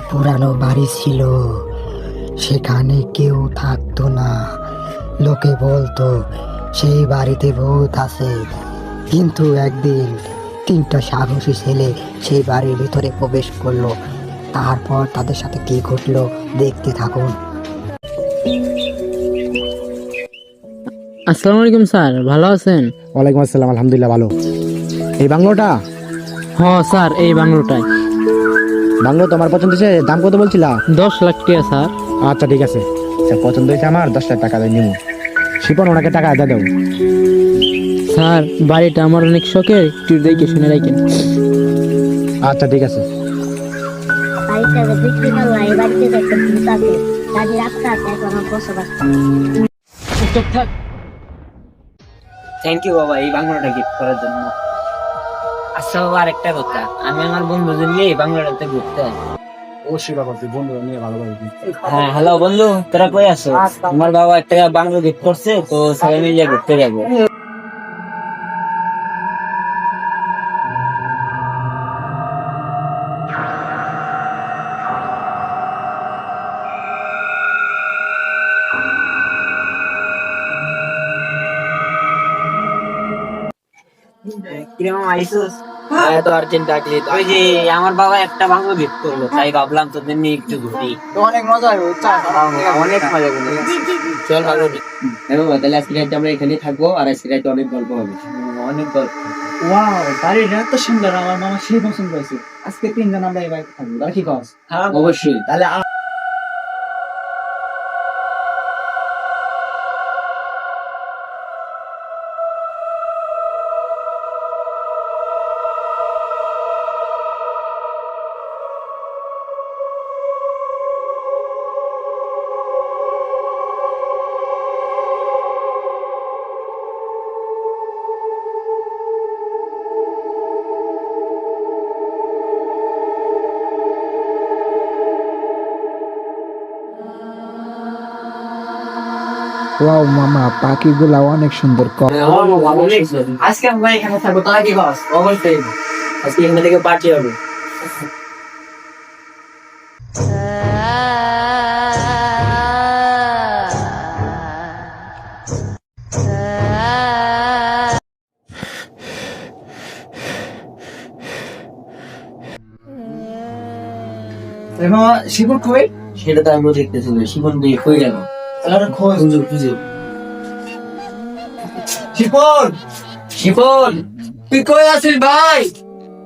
পুরানো বাড়ি ছিল, সেখানে কেউ থাকতো না। লোকে বলতো সেই বাড়িতে ভূত আছে। কিন্তু একদিন তিনটা সাহসী ছেলে সেই বাড়ির ভিতরে প্রবেশ করলো। তারপর তাদের সাথে কি ঘটলো দেখতে থাকুন। আসসালামু আলাইকুম স্যার, ভালো আছেন? ওয়ালাইকুম আসসালাম, আলহামদুলিল্লাহ ভালো। এই বাংলোটা স্যার, এই বাংলোটায় বাংলো তোমার পছন্দ হয়েছে? দাম কত বলছিলা? 10 লাখ টাকা স্যার। আচ্ছা ঠিক আছে, পছন্দ হয়েছে আমার, 10 লাখ টাকা দিয়ে নিবো। শিপন ওনাকে টাকা দিয়ে দাও। স্যার, বাড়িটা আমার অনেক শখের, একটু দেখে শুনে রাখেন। আচ্ছা ঠিক আছে। বাড়িটা বিক্রি করলো, এই বাড়িতে তো একটা ভূত আছে, দাদির আত্মা আছে, এখন বসবাস করে। থ্যাংক ইউ বাবা এই বাংলাটা গিফট করার জন্য। আচ্ছা বাবা, আরেকটা কথা, আমি আমার বন্ধুদের নিয়ে এই বাংলাটাতে ঘুরতে আসি। অবশ্যই বাবা, তুই বন্ধুরা নিয়ে ভালো ভাবে। হ্যাঁ, হ্যালো বন্ধু, তোরা কই আছো? আমার বাবা একটা বাংলো গিফট করছে, তো সবাই মিলে ঘুরতে যাবো। কিরকম আইসোস? এত আর্জেন্ট ডাকলি? ওই যে আমার বাবা একটা বাংলো গিফট করলো, তাই ভাবলাম তোদের নিয়ে একটু ঘুরি। অনেক মজা হবে, অনেক মজা করবো। চল ভালো। হ্যাঁ বাবা, তাহলে আজকে রাতে আমরা এখানেই থাকবো, আর আজকে রাতে অনেক গল্প হবে। অনেক গল্প। ওয়াও, বাড়িটা এত সুন্দর, আমার মামা সেই পছন্দ হয়েছে। আজকে 3 জন আমরা এই বাড়িতে থাকবো, তাহলে কি কস? অবশ্যই। তাহলে ওয়াও মামা, পাখিগুলা অনেক সুন্দর। আজকে আমরা এখানে থাকবো, তাহলে কি কস? অবশ্যই। আজকে এখান থেকে পার্টি হবে। শিবুর কই? সেটা তো আমরা দেখতেছি না, শিবন দিয়ে হয়ে গেল। তাহলে খোঁজ। খুঁজে শিবন, শিবন, তুই কই আছিস ভাই?